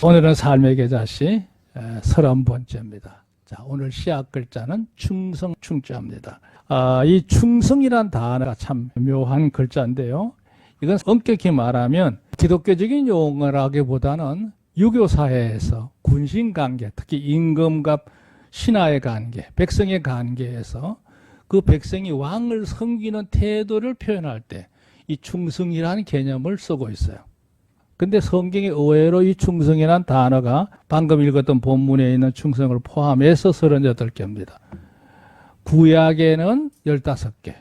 오늘은 삶의 계자시 30번째입니다. 자, 오늘 시작 글자는 충성, 충자입니다. 이 충성이란 단어가 참 묘한 글자인데요. 이건 엄격히 말하면 기독교적인 용어라기보다는 유교사회에서 군신관계, 특히 임금과 신하의 관계, 백성의 관계에서 그 백성이 왕을 섬기는 태도를 표현할 때 이 충성이라는 개념을 쓰고 있어요. 근데 성경에 의외로 이 충성이라는 단어가 방금 읽었던 본문에 있는 충성을 포함해서 38개입니다. 구약에는 15개,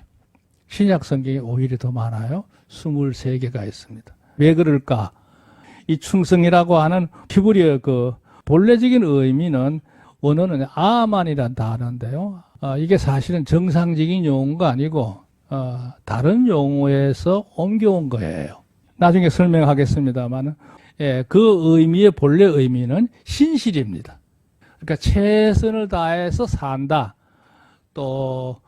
신약 성경에 오히려 더 많아요. 23개가 있습니다. 왜 그럴까? 이 충성이라고 하는 히브리어 그 본래적인 의미는 원어는 아만이라는 단어인데요. 이게 사실은 정상적인 용어가 아니고 다른 용어에서 옮겨온 거예요. 나중에 설명하겠습니다만, 그 의미의 본래 의미는 신실입니다. 그러니까 최선을 다해서 산다. 또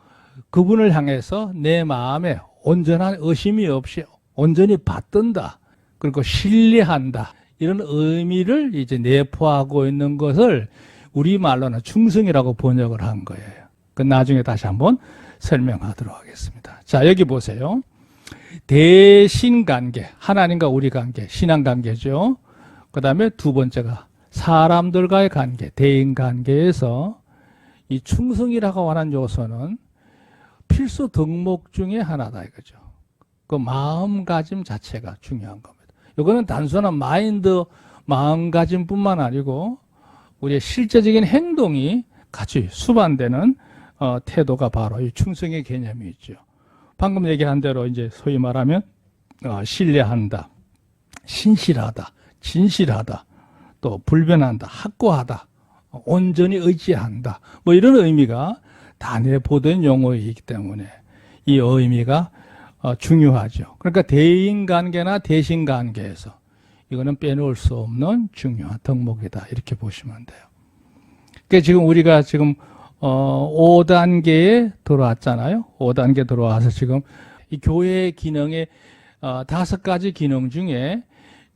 그분을 향해서 내 마음에 온전한 의심이 없이 온전히 받든다. 그리고 신뢰한다. 이런 의미를 이제 내포하고 있는 것을 우리말로는 충성이라고 번역을 한 거예요. 그 나중에 다시 한번 설명하도록 하겠습니다. 자, 여기 보세요. 대신관계, 하나님과 우리 관계, 신앙관계죠. 그 다음에 두 번째가 사람들과의 관계, 대인관계에서 이 충성이라고 하는 요소는 필수 덕목 중에 하나다 이거죠. 그 마음가짐 자체가 중요한 겁니다. 이거는 단순한 마인드, 마음가짐뿐만 아니고 우리의 실제적인 행동이 같이 수반되는 태도가 바로 이 충성의 개념이 있죠. 방금 얘기한 대로 이제 소위 말하면 신뢰한다, 신실하다, 진실하다, 또 불변한다, 확고하다, 온전히 의지한다, 뭐 이런 의미가 다 내포된 용어이기 때문에 이 의미가 중요하죠. 그러니까 대인관계나 대신관계에서 이거는 빼놓을 수 없는 중요한 덕목이다 이렇게 보시면 돼요. 그러니까 지금 우리가 지금 5단계에 들어왔잖아요. 5단계 들어와서 지금 이 교회의 기능의 5가지 기능 중에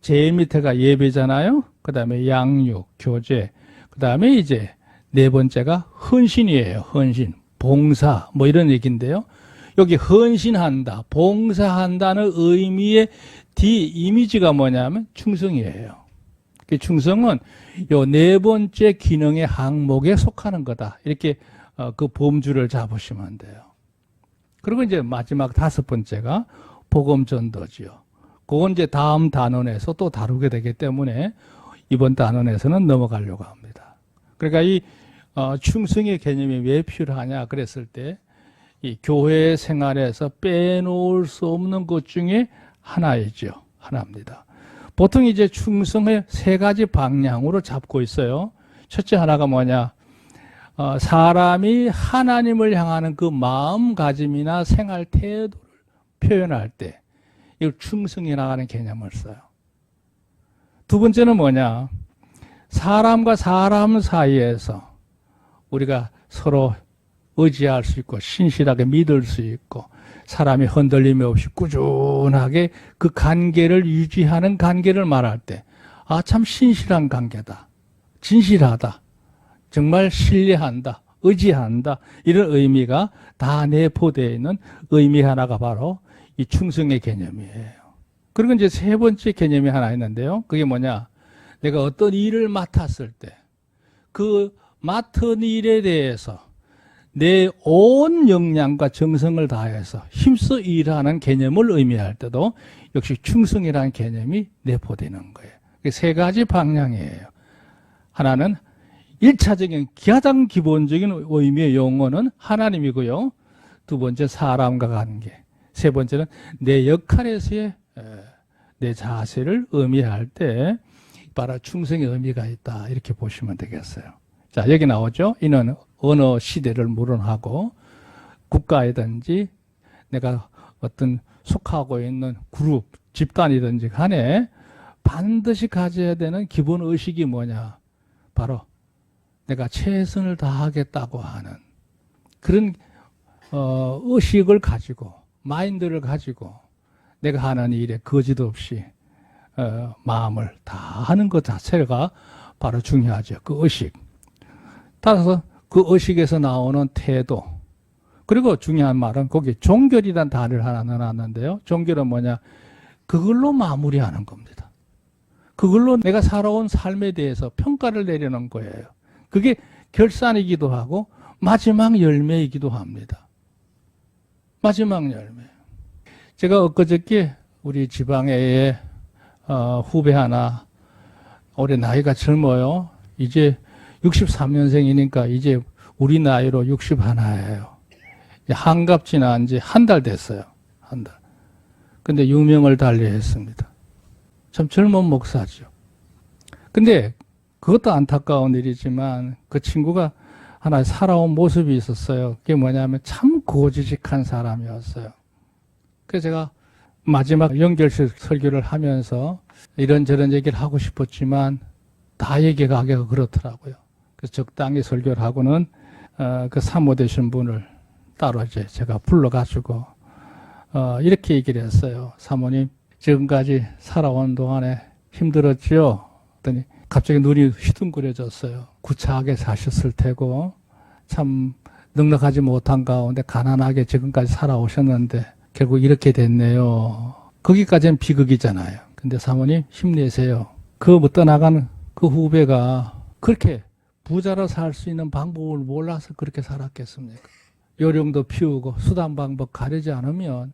제일 밑에가 예배잖아요. 그 다음에 양육, 교제, 그 다음에 이제 네 번째가 헌신이에요. 헌신, 봉사, 뭐 이런 얘기인데요. 여기 헌신한다, 봉사한다는 의미의 뒤 이미지가 뭐냐면 충성이에요. 그 충성은 요 네 번째 기능의 항목에 속하는 거다. 이렇게 그 범주를 잡으시면 돼요. 그리고 이제 마지막 5번째가 복음 전도지요. 그건 이제 다음 단원에서 또 다루게 되기 때문에 이번 단원에서는 넘어가려고 합니다. 그러니까 이 충성의 개념이 왜 필요하냐 그랬을 때 이 교회 생활에서 빼놓을 수 없는 것 중에 하나이죠. 하나입니다. 보통 이제 충성의 3가지 방향으로 잡고 있어요. 첫째 하나가 뭐냐? 사람이 하나님을 향하는 그 마음가짐이나 생활 태도를 표현할 때 이걸 충성이라고 하는 개념을 써요. 두 번째는 뭐냐? 사람과 사람 사이에서 우리가 서로 의지할 수 있고 신실하게 믿을 수 있고 사람이 흔들림이 없이 꾸준하게 그 관계를 유지하는 관계를 말할 때 참 신실한 관계다. 진실하다. 정말 신뢰한다. 의지한다. 이런 의미가 다 내포되어 있는 의미 하나가 바로 이 충성의 개념이에요. 그리고 이제 세 번째 개념이 하나 있는데요. 그게 뭐냐? 내가 어떤 일을 맡았을 때 그 맡은 일에 대해서 내 온 역량과 정성을 다해서 힘써 일하는 개념을 의미할 때도 역시 충성이라는 개념이 내포되는 거예요. 3가지 방향이에요. 하나는 1차적인 가장 기본적인 의미의 용어는 하나님이고요. 두 번째 사람과 관계. 세 번째는 내 역할에서의 내 자세를 의미할 때 바로 충성의 의미가 있다. 이렇게 보시면 되겠어요. 자, 여기 나오죠. 이는 어느 시대를 물어하고 국가이든지 내가 어떤 속하고 있는 그룹, 집단이든지 간에 반드시 가져야 되는 기본 의식이 뭐냐? 바로 내가 최선을 다하겠다고 하는 그런 의식을 가지고 마인드를 가지고 내가 하는 일에 거짓 없이 마음을 다 하는 것 자체가 바로 중요하죠. 그 의식. 따라서 그 의식에서 나오는 태도. 그리고 중요한 말은 거기 종결이란 단어를 하나 넣어놨는데요. 종결은 뭐냐? 그걸로 마무리하는 겁니다. 그걸로 내가 살아온 삶에 대해서 평가를 내리는 거예요. 그게 결산이기도 하고 마지막 열매이기도 합니다. 마지막 열매. 제가 엊그저께 우리 지방에 후배 하나, 올해 나이가 젊어요. 이제 63년생이니까 이제 우리 나이로 61예요. 한갑 지난 지 한 달 됐어요. 한 달. 근데 유명을 달리했습니다. 참 젊은 목사죠. 근데 그것도 안타까운 일이지만 그 친구가 하나 살아온 모습이 있었어요. 그게 뭐냐면 참 고지식한 사람이었어요. 그래서 제가 마지막 연결식 설교를 하면서 이런저런 얘기를 하고 싶었지만 다 얘기하기가 그렇더라고요. 그래서 적당히 설교를 하고는 그 사모 되신 분을 따로 이제 제가 불러가지고 이렇게 얘기를 했어요. 사모님, 지금까지 살아온 동안에 힘들었지요? 그랬더니 갑자기 눈이 휘둥그레졌어요. 구차하게 사셨을 테고 참 넉넉하지 못한 가운데 가난하게 지금까지 살아오셨는데 결국 이렇게 됐네요. 거기까지는 비극이잖아요. 근데 사모님 힘내세요. 그 떠나가는 그 후배가 그렇게 부자로 살 수 있는 방법을 몰라서 그렇게 살았겠습니까? 요령도 피우고 수단 방법 가리지 않으면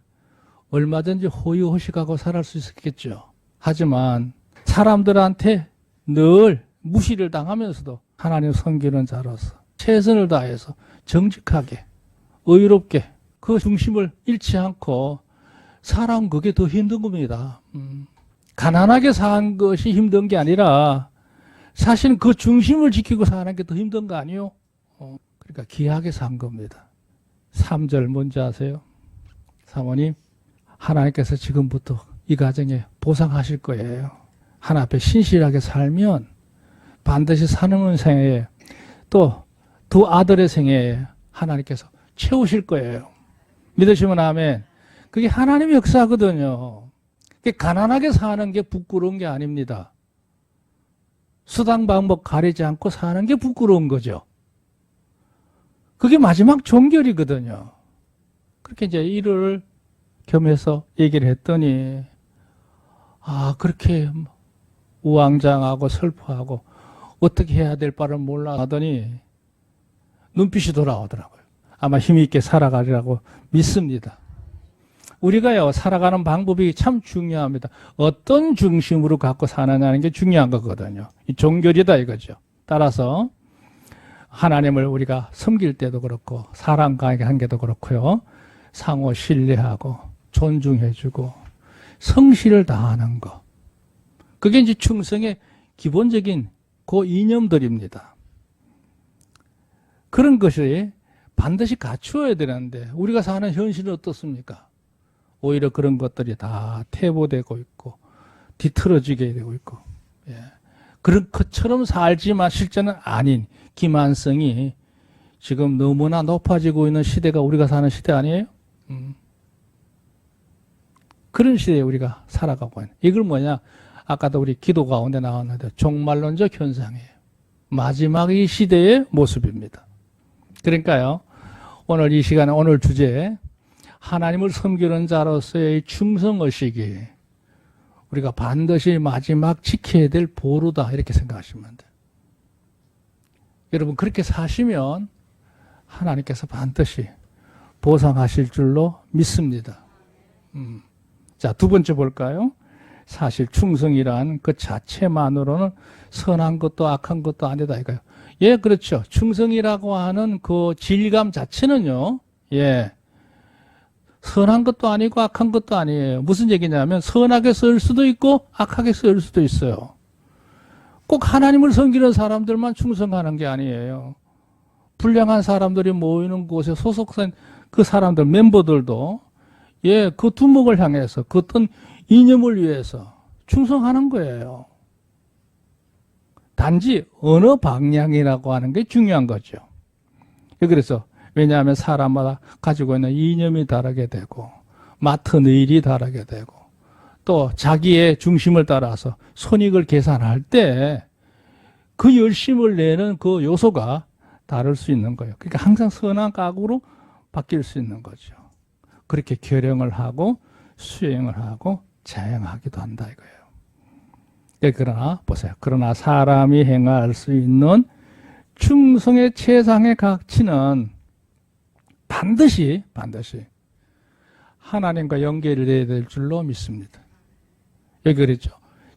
얼마든지 호의호식하고 살아갈 수 있었겠죠. 하지만 사람들한테 늘 무시를 당하면서도 하나님 섬기는 자로서 최선을 다해서 정직하게 의롭게 그 중심을 잃지 않고 살아온 그게 더 힘든 겁니다. 가난하게 산 것이 힘든 게 아니라 사실은 그 중심을 지키고 사는 게 더 힘든 거 아니에요? 그러니까 귀하게 산 겁니다. 3절 뭔지 아세요? 사모님, 하나님께서 지금부터 이 가정에 보상하실 거예요. 하나 앞에 신실하게 살면 반드시 사는 생애에 또 두 아들의 생애에 하나님께서 채우실 거예요. 믿으시면 아멘. 그게 하나님의 역사거든요. 그게 가난하게 사는 게 부끄러운 게 아닙니다. 수단 방법 가리지 않고 사는 게 부끄러운 거죠. 그게 마지막 종결이거든요. 그렇게 이제 이를 겸해서 얘기를 했더니 그렇게 우왕좌왕하고 슬퍼하고 어떻게 해야 될 바를 몰라 하더니 눈빛이 돌아오더라고요. 아마 힘있게 살아가리라고 믿습니다. 우리가요, 살아가는 방법이 참 중요합니다. 어떤 중심으로 갖고 사느냐는 게 중요한 거거든요. 이 종결이다 이거죠. 따라서 하나님을 우리가 섬길 때도 그렇고 사람 관계도 그렇고요. 상호 신뢰하고 존중해주고 성실을 다하는 거. 그게 이제 충성의 기본적인 그 이념들입니다. 그런 것이 반드시 갖추어야 되는데 우리가 사는 현실은 어떻습니까? 오히려 그런 것들이 다 퇴보되고 있고 뒤틀어지게 되고 있고 그런 것처럼 살지만 실제는 아닌 기만성이 지금 너무나 높아지고 있는 시대가 우리가 사는 시대 아니에요? 그런 시대에 우리가 살아가고 있는 이걸 뭐냐? 아까도 우리 기도 가운데 나왔는데 종말론적 현상이에요. 마지막 이 시대의 모습입니다. 그러니까요, 오늘 이 시간에 오늘 주제 하나님을 섬기는 자로서의 충성의식이 우리가 반드시 마지막 지켜야 될 보루다 이렇게 생각하시면 돼요. 여러분 그렇게 사시면 하나님께서 반드시 보상하실 줄로 믿습니다. 자, 두 번째 볼까요? 사실 충성이란 그 자체만으로는 선한 것도 악한 것도 아니다 이거예요. 예, 그렇죠. 충성이라고 하는 그 질감 자체는요, 선한 것도 아니고 악한 것도 아니에요. 무슨 얘기냐면 선하게 쓰일 수도 있고 악하게 쓰일 수도 있어요. 꼭 하나님을 섬기는 사람들만 충성하는 게 아니에요. 불량한 사람들이 모이는 곳에 소속된 그 사람들 멤버들도 그 두목을 향해서 그 어떤 이념을 위해서 충성하는 거예요. 단지 어느 방향이라고 하는 게 중요한 거죠. 그래서 왜냐하면 사람마다 가지고 있는 이념이 다르게 되고 맡은 일이 다르게 되고 또 자기의 중심을 따라서 손익을 계산할 때 그 열심을 내는 그 요소가 다를 수 있는 거예요. 그러니까 항상 선한 각오로 바뀔 수 있는 거죠. 그렇게 결영을 하고 수행을 하고 자행하기도 한다 이거예요. 예, 그러나 보세요. 그러나 사람이 행할 수 있는 충성의 최상의 가치는 반드시 하나님과 연결돼야 될 줄로 믿습니다. 여기 그랬죠.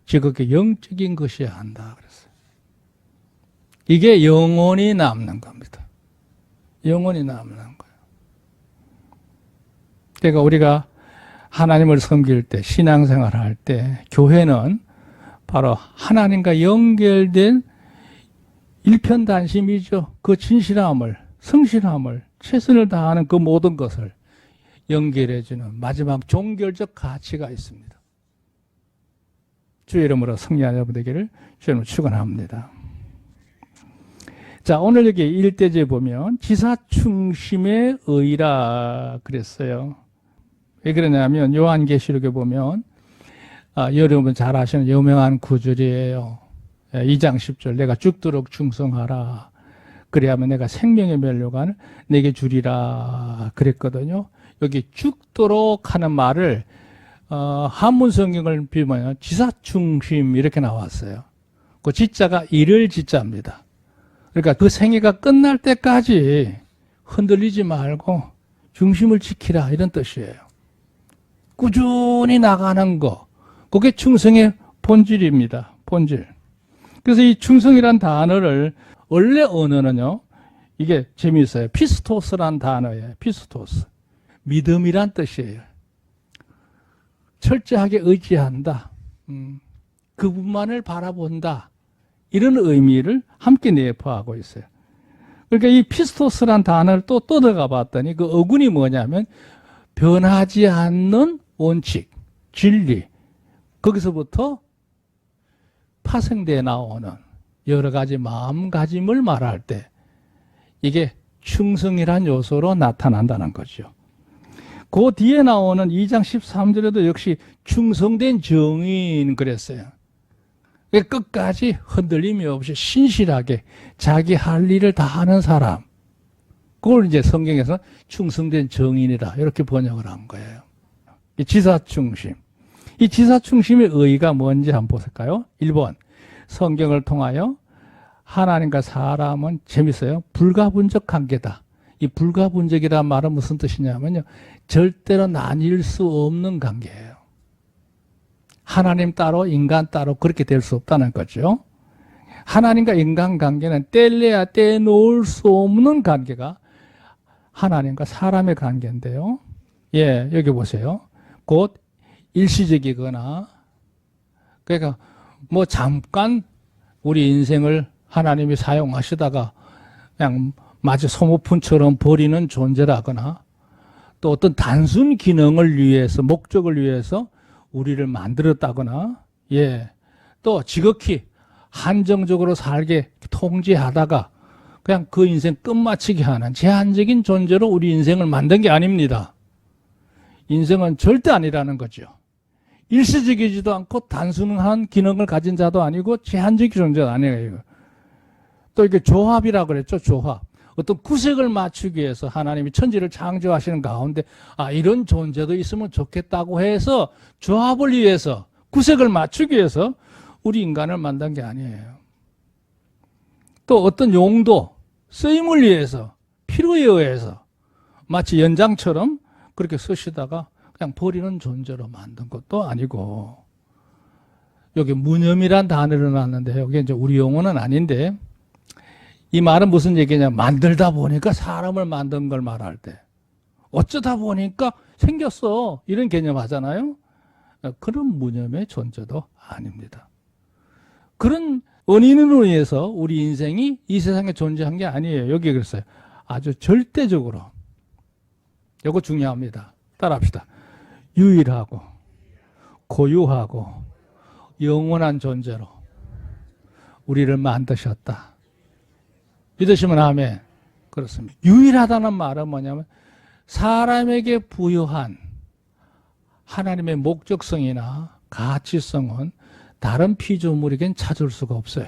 지극히 영적인 것이어야 한다 그랬어요. 이게 영원히 남는 겁니다. 영원히 남는 거예요. 그러니까 우리가 하나님을 섬길 때, 신앙생활을 할 때 교회는 바로 하나님과 연결된 일편단심이죠. 그 진실함을, 성실함을, 최선을 다하는 그 모든 것을 연결해주는 마지막 종결적 가치가 있습니다. 주의 이름으로 승리하는 여러분 되기를 주님으로 축원합니다. 자, 오늘 여기 1대지에 보면 지사충심의 의라 그랬어요. 왜 그러냐면 요한계시록에 보면 여러분 잘 아시는 유명한 구절이에요. 2장 10절 내가 죽도록 충성하라. 그래야면 내가 생명의 면류관을 내게 주리라 그랬거든요. 여기 죽도록 하는 말을 한문 성경을 비면 지사충심 이렇게 나왔어요. 그 지자가 이를 지자입니다. 그러니까 그 생애가 끝날 때까지 흔들리지 말고 중심을 지키라 이런 뜻이에요. 꾸준히 나가는 거, 그게 충성의 본질입니다. 본질. 그래서 이 충성이란 단어를 원래 언어는요, 이게 재미있어요. 피스토스란 단어예요. 피스토스. 믿음이란 뜻이에요. 철저하게 의지한다. 그분만을 바라본다. 이런 의미를 함께 내포하고 있어요. 그러니까 이 피스토스란 단어를 또 들어가 봤더니 그 어근이 뭐냐면 변하지 않는 원칙, 진리. 거기서부터 파생돼 나오는 여러 가지 마음가짐을 말할 때 이게 충성이란 요소로 나타난다는 거죠. 그 뒤에 나오는 2장 13절에도 역시 충성된 정인 그랬어요. 끝까지 흔들림이 없이 신실하게 자기 할 일을 다 하는 사람. 그걸 이제 성경에서 충성된 정인이다. 이렇게 번역을 한 거예요. 이 지사충심. 이 지사충심의 의의가 뭔지 한번 보실까요? 1번. 성경을 통하여 하나님과 사람은 재밌어요. 불가분적 관계다. 이 불가분적이라는 말은 무슨 뜻이냐면요. 절대로 나뉠 수 없는 관계예요. 하나님 따로 인간 따로 그렇게 될 수 없다는 거죠. 하나님과 인간 관계는 뗄래야 떼놓을 수 없는 관계가 하나님과 사람의 관계인데요. 예, 여기 보세요. 곧 일시적이거나 그러니까 뭐 잠깐 우리 인생을 하나님이 사용하시다가 그냥 마치 소모품처럼 버리는 존재라거나 또 어떤 단순 기능을 위해서 목적을 위해서 우리를 만들었다거나 예, 또 지극히 한정적으로 살게 통제하다가 그냥 그 인생 끝마치게 하는 제한적인 존재로 우리 인생을 만든 게 아닙니다. 인생은 절대 아니라는 거죠. 일시적이지도 않고 단순한 기능을 가진 자도 아니고 제한적인 존재도 아니에요. 또 이게 조합이라고 그랬죠. 조합. 어떤 구색을 맞추기 위해서 하나님이 천지를 창조하시는 가운데 이런 존재도 있으면 좋겠다고 해서 조합을 위해서 구색을 맞추기 위해서 우리 인간을 만든 게 아니에요. 또 어떤 용도, 쓰임을 위해서 필요에 의해서 마치 연장처럼 그렇게 쓰시다가 그냥 버리는 존재로 만든 것도 아니고 여기 무념이란 단어를 놨는데 여기 이제 우리 용어는 아닌데 이 말은 무슨 얘기냐? 만들다 보니까 사람을 만든 걸 말할 때 어쩌다 보니까 생겼어 이런 개념 하잖아요. 그런 무념의 존재도 아닙니다. 그런 원인으로 인해서 우리 인생이 이 세상에 존재한 게 아니에요. 여기 그랬어요. 아주 절대적으로. 이거 중요합니다. 따라합시다. 유일하고 고유하고 영원한 존재로 우리를 만드셨다. 믿으시면 아멘. 그렇습니다. 유일하다는 말은 뭐냐면 사람에게 부여한 하나님의 목적성이나 가치성은 다른 피조물에겐 찾을 수가 없어요.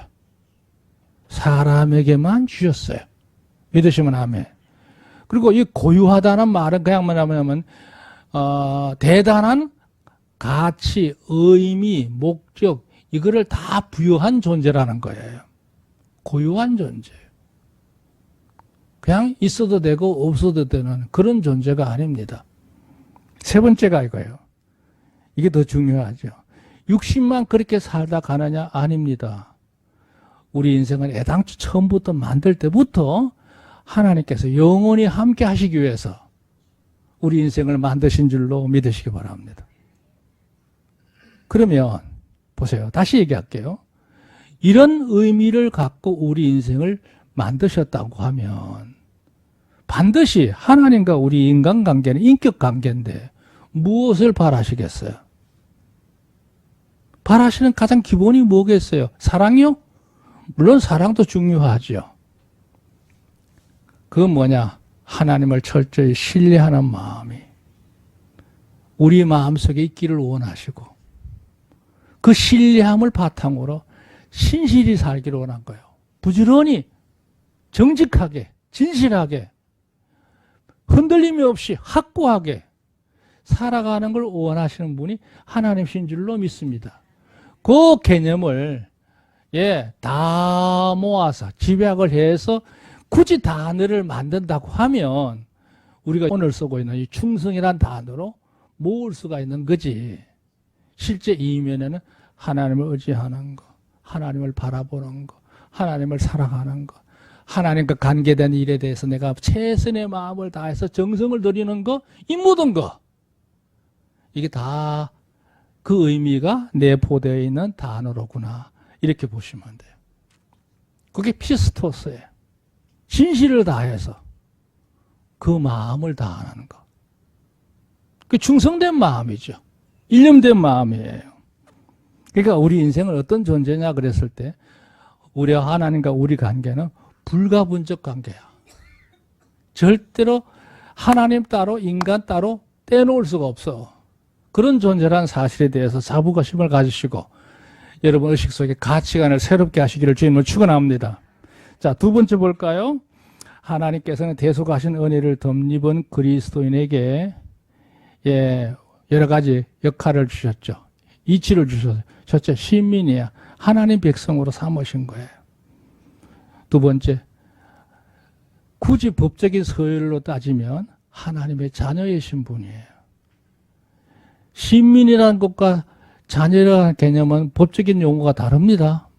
사람에게만 주셨어요. 믿으시면 아멘. 그리고 이 고유하다는 말은 그냥 뭐냐면 대단한 가치, 의미, 목적 이거를 다 부여한 존재라는 거예요. 고유한 존재. 그냥 있어도 되고 없어도 되는 그런 존재가 아닙니다. 세 번째가 이거예요. 이게 더 중요하죠. 육신만 그렇게 살다 가느냐? 아닙니다. 우리 인생은 애당초 처음부터 만들 때부터 하나님께서 영원히 함께 하시기 위해서 우리 인생을 만드신 줄로 믿으시기 바랍니다. 그러면 보세요. 다시 얘기할게요. 이런 의미를 갖고 우리 인생을 만드셨다고 하면 반드시 하나님과 우리 인간관계는 인격관계인데 무엇을 바라시겠어요? 바라시는 가장 기본이 뭐겠어요? 사랑이요? 물론 사랑도 중요하죠. 그건 뭐냐? 하나님을 철저히 신뢰하는 마음이 우리 마음속에 있기를 원하시고 그 신뢰함을 바탕으로 신실히 살기를 원한 거예요. 부지런히 정직하게 진실하게 흔들림이 없이 확고하게 살아가는 걸 원하시는 분이 하나님이신 줄로 믿습니다. 그 개념을 다 모아서 집약을 해서 굳이 단어를 만든다고 하면 우리가 오늘 쓰고 있는 이 충성이란 단어로 모을 수가 있는 거지. 실제 이면에는 하나님을 의지하는 거, 하나님을 바라보는 거, 하나님을 사랑하는 거, 하나님과 관계된 일에 대해서 내가 최선의 마음을 다해서 정성을 들이는 거, 이 모든 거 이게 다 그 의미가 내포되어 있는 단어로구나 이렇게 보시면 돼요. 그게 피스토스예요. 진실을 다해서 그 마음을 다하는 거. 그 충성된 마음이죠. 일념된 마음이에요. 그러니까 우리 인생은 어떤 존재냐 그랬을 때 우리와 하나님과 우리 관계는 불가분적 관계야. 절대로 하나님 따로 인간 따로 떼놓을 수가 없어. 그런 존재란 사실에 대해서 자부심을 가지시고 여러분 의식 속에 가치관을 새롭게 하시기를 주님을 축원합니다. 자, 두 번째 볼까요? 하나님께서는 대속하신 은혜를 덧입은 그리스도인에게 여러 가지 역할을 주셨죠. 이치를 주셨어요. 첫째, 시민이야. 하나님 백성으로 삼으신 거예요. 두 번째, 굳이 법적인 서열로 따지면 하나님의 자녀이신 분이에요. 시민이라는 것과 자녀라는 개념은 법적인 용어가 다릅니다.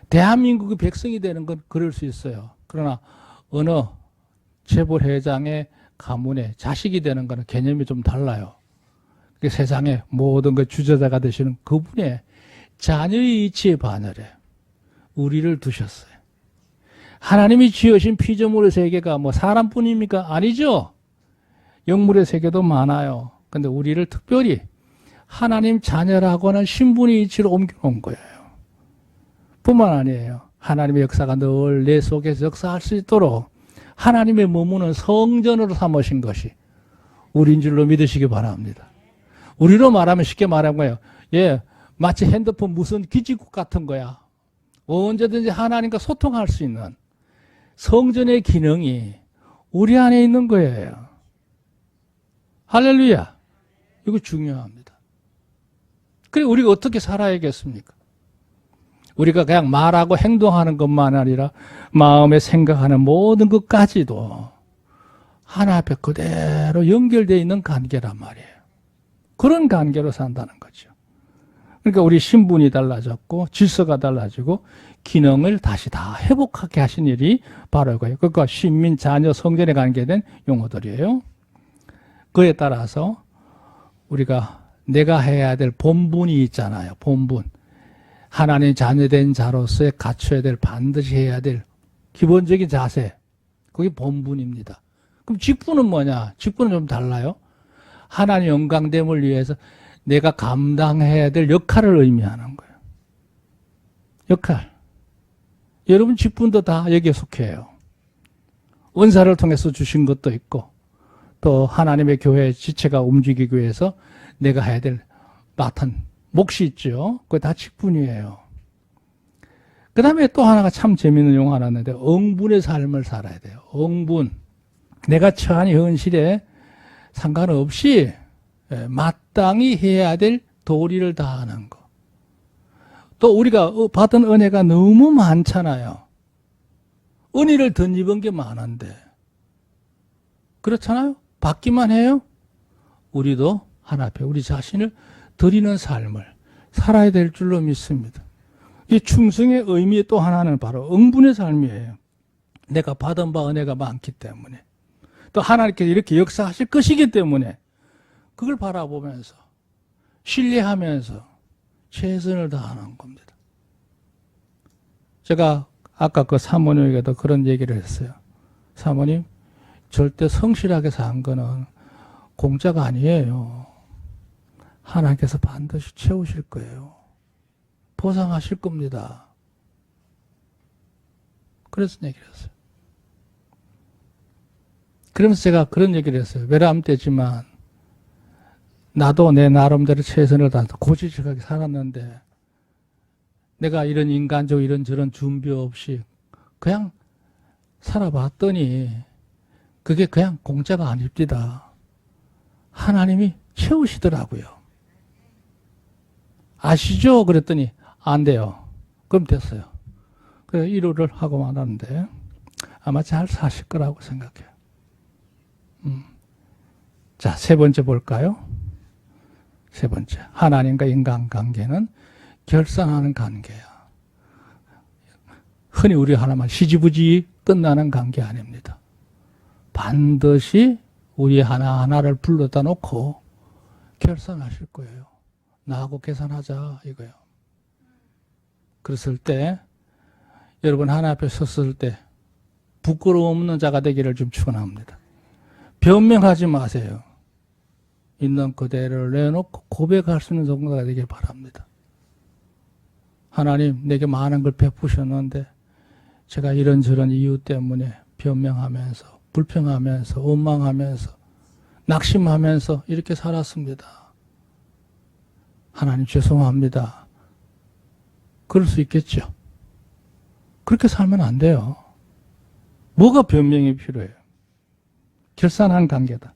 대한민국의 백성이 되는 건 그럴 수 있어요. 그러나 어느 재벌회장의 가문의 자식이 되는 것은 개념이 좀 달라요. 세상의 모든 그 주저자가 되시는 그분의 자녀의 이치에 반열해 우리를 두셨어요. 하나님이 지으신 피조물의 세계가 뭐 사람뿐입니까? 아니죠. 영물의 세계도 많아요. 근데 우리를 특별히 하나님 자녀라고 하는 신분의 이치로 옮겨놓은 거예요. 뿐만 아니에요. 하나님의 역사가 늘 내 속에서 역사할 수 있도록 하나님의 머무는 성전으로 삼으신 것이 우리인 줄로 믿으시기 바랍니다. 우리로 말하면 쉽게 말한 거예요. 마치 핸드폰 무슨 기지국 같은 거야. 언제든지 하나님과 소통할 수 있는 성전의 기능이 우리 안에 있는 거예요. 할렐루야. 이거 중요합니다. 그래 우리가 어떻게 살아야겠습니까? 우리가 그냥 말하고 행동하는 것만 아니라 마음에 생각하는 모든 것까지도 하나 앞에 그대로 연결되어 있는 관계란 말이에요. 그런 관계로 산다는 거죠. 그러니까 우리 신분이 달라졌고 질서가 달라지고 기능을 다시 다 회복하게 하신 일이 바로 이거예요. 그러니까 신민, 자녀, 성전에 관계된 용어들이에요. 그에 따라서 우리가 내가 해야 될 본분이 있잖아요. 본분. 하나님 자녀된 자로서의 갖춰야 될 반드시 해야 될 기본적인 자세. 그게 본분입니다. 그럼 직분은 뭐냐? 직분은 좀 달라요. 하나님 영광됨을 위해서 내가 감당해야 될 역할을 의미하는 거예요. 역할. 여러분 직분도 다 여기에 속해요. 은사를 통해서 주신 것도 있고 또 하나님의 교회 지체가 움직이기 위해서 내가 해야 될 맡은 몫이 있죠. 그게 다 직분이에요. 그 다음에 또 하나가 참 재밌는 용어 하나 있는데, 응분의 삶을 살아야 돼요. 응분. 내가 처한 현실에 상관없이 마땅히 해야 될 도리를 다하는 거. 또 우리가 받은 은혜가 너무 많잖아요. 은혜를 덧입은 게 많은데. 그렇잖아요? 받기만 해요? 우리도 하나 앞에 우리 자신을 드리는 삶을 살아야 될 줄로 믿습니다. 이 충성의 의미 또 하나는 바로 응분의 삶이에요. 내가 받은 바 은혜가 많기 때문에, 또 하나님께서 이렇게 역사하실 것이기 때문에 그걸 바라보면서 신뢰하면서 최선을 다하는 겁니다. 제가 아까 그 사모님에게도 그런 얘기를 했어요. 사모님, 절대 성실하게 산 거는 공짜가 아니에요. 하나님께서 반드시 채우실 거예요. 보상하실 겁니다. 그래서 얘기를 했어요. 그러면서 제가 그런 얘기를 했어요. 외람 때지만 나도 내 나름대로 최선을 다해서 고지식하게 살았는데, 내가 이런 인간적 이런저런 준비 없이 그냥 살아봤더니 그게 그냥 공짜가 아닙니다. 하나님이 채우시더라고요. 아시죠? 그랬더니 안 돼요. 그럼 됐어요. 그래서 위로를 하고 말았는데 아마 잘 사실 거라고 생각해요. 자, 세 번째 볼까요? 세 번째, 하나님과 인간관계는 결산하는 관계야. 흔히 우리 하나만 시지부지 끝나는 관계 아닙니다. 반드시 우리 하나하나를 불러다 놓고 결산하실 거예요. 나하고 계산하자 이거예요. 그랬을 때 여러분 하나 앞에 섰을 때 부끄러움 없는 자가 되기를 좀 축원합니다. 변명하지 마세요. 있는 그대로를 내놓고 고백할 수 있는 정도가 되길 바랍니다. 하나님, 내게 많은 걸 베푸셨는데 제가 이런저런 이유 때문에 변명하면서 불평하면서 원망하면서 낙심하면서 이렇게 살았습니다. 하나님 죄송합니다. 그럴 수 있겠죠. 그렇게 살면 안 돼요. 뭐가 변명이 필요해요? 결산한 관계다.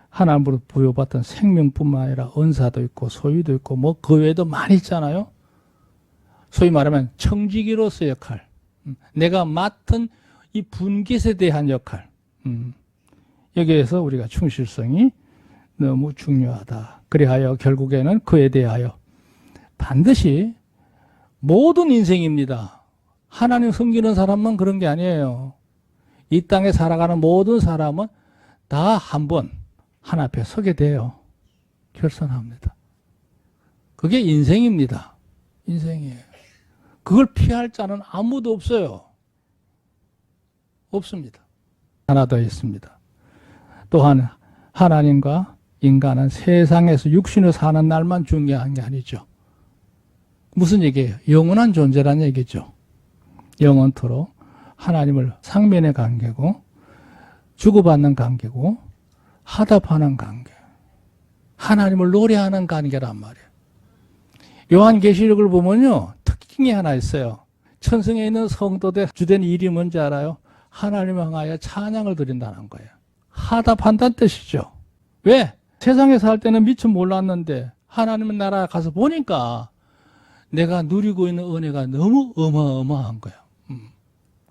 하나님으로 부여받던 생명뿐만 아니라 은사도 있고 소유도 있고 뭐 그 외에도 많이 있잖아요. 소위 말하면 청지기로서의 역할, 내가 맡은 이 분깃에 대한 역할, 여기에서 우리가 충실성이 너무 중요하다. 그리하여 결국에는 그에 대하여 반드시 모든 인생입니다. 하나님 섬기는 사람만 그런 게 아니에요. 이 땅에 살아가는 모든 사람은 다 한 번 하나 앞에 서게 돼요. 결산합니다. 그게 인생입니다. 인생이에요. 그걸 피할 자는 아무도 없어요. 없습니다. 하나 더 있습니다. 또한 하나님과 인간은 세상에서 육신으로 사는 날만 중요한 게 아니죠. 무슨 얘기예요? 영원한 존재란 얘기죠. 영원토록 하나님을 상면의 관계고 주고받는 관계고 화답하는 관계, 하나님을 노래하는 관계란 말이에요. 요한계시록을 보면요, 특징이 하나 있어요. 천성에 있는 성도들 주된 일이 뭔지 알아요? 하나님을 향하여 찬양을 드린다는 거예요. 화답한다는 뜻이죠. 왜? 세상에 살 때는 미처 몰랐는데 하나님의 나라에 가서 보니까 내가 누리고 있는 은혜가 너무 어마어마한 거예요.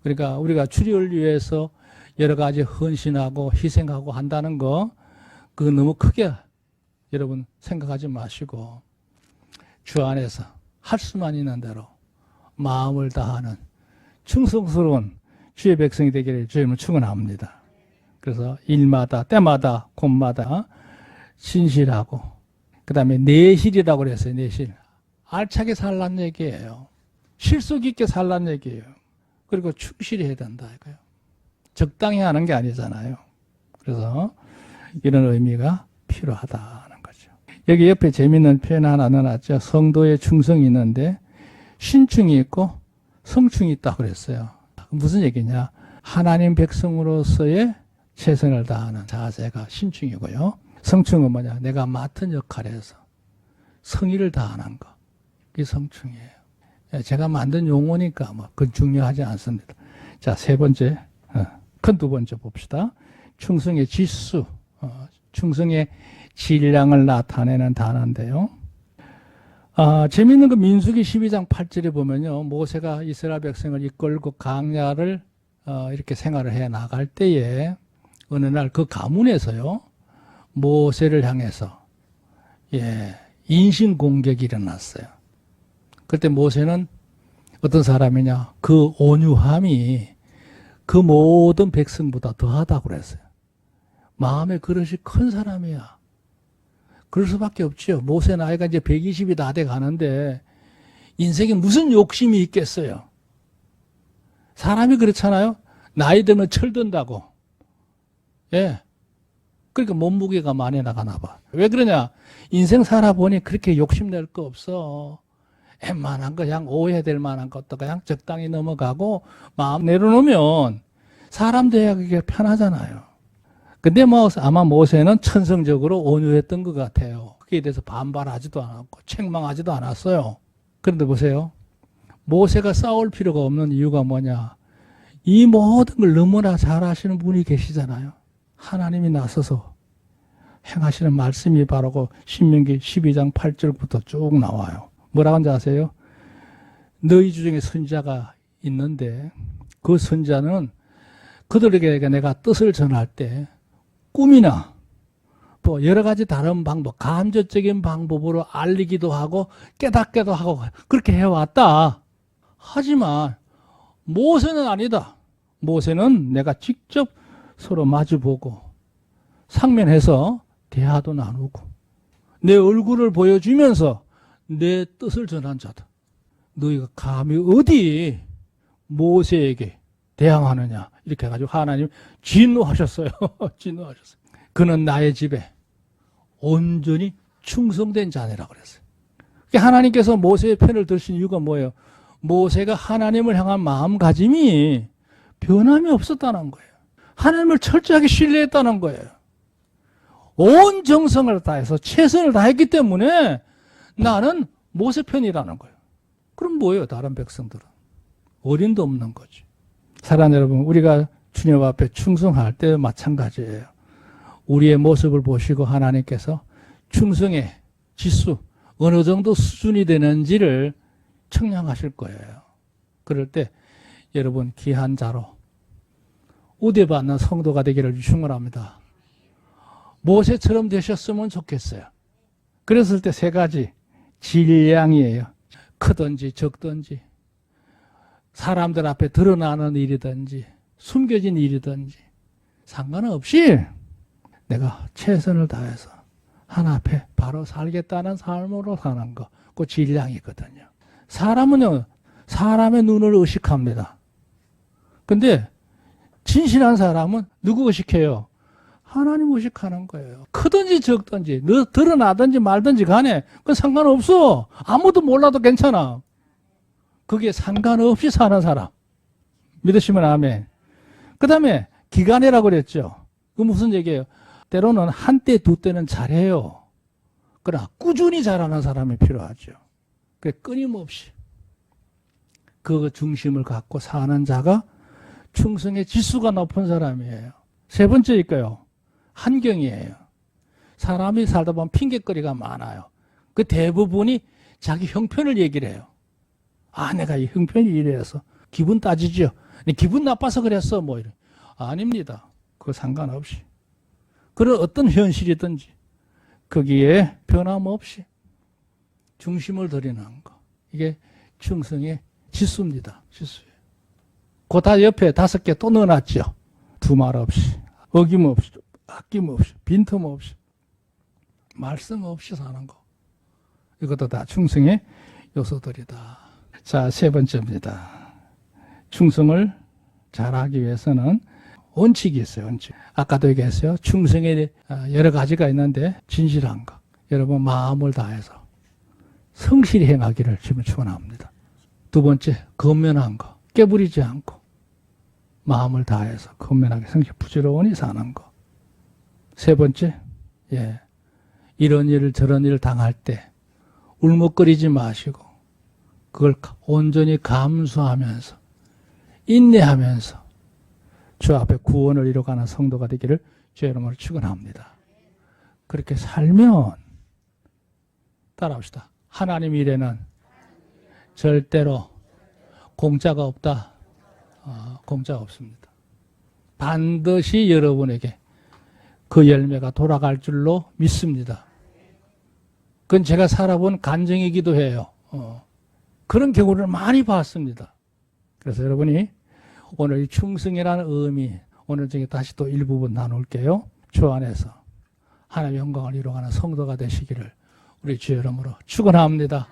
그러니까 우리가 주를 위해서 여러 가지 헌신하고 희생하고 한다는 거, 그거 너무 크게 여러분 생각하지 마시고 주 안에서 할 수만 있는 대로 마음을 다하는 충성스러운 주의 백성이 되기를 주님을 축원합니다. 그래서 일마다 때마다 곳마다 신실하고, 그 다음에 내실이라고 그랬어요. 내실. 알차게 살란 얘기예요. 실속 있게 살란 얘기예요. 그리고 충실해야 된다 이거예요. 적당히 하는 게 아니잖아요. 그래서 이런 의미가 필요하다는 거죠. 여기 옆에 재미있는 표현 하나 넣어놨죠. 성도의 충성이 있는데 신충이 있고 성충이 있다고 그랬어요. 무슨 얘기냐? 하나님 백성으로서의 최선을 다하는 자세가 신충이고요. 성충은 뭐냐? 내가 맡은 역할에서 성의를 다하는 거. 그게 성충이에요. 제가 만든 용어니까 뭐 그건 중요하지 않습니다. 자, 세 번째, 큰 두 번째 봅시다. 충성의 지수, 충성의 질량을 나타내는 단어인데요. 재미있는 그 민수기 12장 8절에 보면요. 모세가 이스라엘 백성을 이끌고 광야를 이렇게 생활을 해 나갈 때에 어느 날 그 가문에서요. 모세를 향해서 인신 공격이 일어났어요. 그때 모세는 어떤 사람이냐? 그 온유함이 그 모든 백성보다 더하다고 그랬어요. 마음의 그릇이 큰 사람이야. 그럴 수밖에 없죠. 모세 나이가 이제 120이 다 돼 가는데 인생에 무슨 욕심이 있겠어요. 사람이 그렇잖아요. 나이 들면 철든다고. 그러니까 몸무게가 많이 나가나 봐. 왜 그러냐? 인생 살아보니 그렇게 욕심낼 거 없어. 웬만한 거 그냥 오해될 만한 것도 그냥 적당히 넘어가고 마음 내려놓으면 사람 돼야 그게 편하잖아요. 근데 뭐 아마 모세는 천성적으로 온유했던 것 같아요. 그에 대해서 반발하지도 않았고 책망하지도 않았어요. 그런데 보세요. 모세가 싸울 필요가 없는 이유가 뭐냐? 이 모든 걸 너무나 잘 아시는 분이 계시잖아요. 하나님이 나서서 행하시는 말씀이 바로 그 신명기 12장 8절부터 쭉 나와요. 뭐라고 하는지 아세요? 너희 중에 선지자가 있는데 그 선지자는 그들에게 내가 뜻을 전할 때 꿈이나 또 여러 가지 다른 방법, 간접적인 방법으로 알리기도 하고 깨닫기도 하고 그렇게 해왔다. 하지만 모세는 아니다. 모세는 내가 직접 서로 마주보고 상면해서 대화도 나누고 내 얼굴을 보여주면서 내 뜻을 전한 자다. 너희가 감히 어디 모세에게 대항하느냐 이렇게 해가지고 하나님 진노하셨어요. 진노하셨어요. 그는 나의 집에 온전히 충성된 자네라고 그랬어요. 하나님께서 모세의 편을 드신 이유가 뭐예요? 모세가 하나님을 향한 마음가짐이 변함이 없었다는 거예요. 하나님을 철저하게 신뢰했다는 거예요. 온 정성을 다해서 최선을 다했기 때문에 나는 모세 편이라는 거예요. 그럼 뭐예요? 다른 백성들은 어림도 없는 거지. 사랑하는 여러분, 우리가 주님 앞에 충성할 때 마찬가지예요. 우리의 모습을 보시고 하나님께서 충성의 지수 어느 정도 수준이 되는지를 측량하실 거예요. 그럴 때 여러분 귀한 자로 우대받는 성도가 되기를 축원합니다. 모세처럼 되셨으면 좋겠어요. 그랬을 때 세 가지 질량이에요. 크든지 적든지 사람들 앞에 드러나는 일이든지 숨겨진 일이든지 상관없이 내가 최선을 다해서 하나 앞에 바로 살겠다는 삶으로 사는 거, 그 질량이거든요. 사람은요, 사람의 눈을 의식합니다. 근데 진실한 사람은 누구 의식해요? 하나님 의식하는 거예요. 크든지 적든지 드러나든지 말든지 간에 그건 상관없어. 아무도 몰라도 괜찮아. 그게 상관없이 사는 사람. 믿으시면 아멘. 그 다음에 기간이라고 그랬죠. 그 무슨 얘기예요? 때로는 한때 두 때는 잘해요. 그러나 꾸준히 잘하는 사람이 필요하죠. 그 끊임없이 그 중심을 갖고 사는 자가 충성의 지수가 높은 사람이에요. 세 번째일까요? 환경이에요. 사람이 살다 보면 핑계거리가 많아요. 그 대부분이 자기 형편을 얘기를 해요. 아, 내가 이 형편이 이래서 기분 따지죠. 기분 나빠서 그랬어. 뭐 이래. 아닙니다. 그거 상관없이. 그런 어떤 현실이든지 거기에 변함없이 중심을 들이는 거. 이게 충성의 지수입니다. 지수예요. 그 다 옆에 5개 또 넣어놨죠. 두말 없이, 어김없이, 아낌없이, 빈틈없이, 말썽 없이 사는 거. 이것도 다 충성의 요소들이다. 자, 세 번째입니다. 충성을 잘하기 위해서는 원칙이 있어요. 원칙. 아까도 얘기했어요. 충성에 여러 가지가 있는데 진실한 거. 여러분 마음을 다해서 성실히 행하기를 주님 축원합니다. 두 번째, 건면한 거. 깨부리지 않고 마음을 다해서 건면하게 성실 부지런히 사는 거. 세 번째, 이런 일을 저런 일을 당할 때 울먹거리지 마시고 그걸 온전히 감수하면서 인내하면서 주 앞에 구원을 이뤄가는 성도가 되기를 주의 이름으로 축원합니다. 그렇게 살면 따라합시다. 하나님 일에는 절대로 공짜가 없다. 공짜가 없습니다. 반드시 여러분에게 그 열매가 돌아갈 줄로 믿습니다. 그건 제가 살아본 간증이기도 해요. 그런 경우를 많이 봤습니다. 그래서 여러분이 오늘 이 충성이라는 의미, 오늘 중에 다시 또 일부분 나눌게요. 주 안에서 하나님의 영광을 이루어가는 성도가 되시기를 우리 주의 이름으로 축원합니다.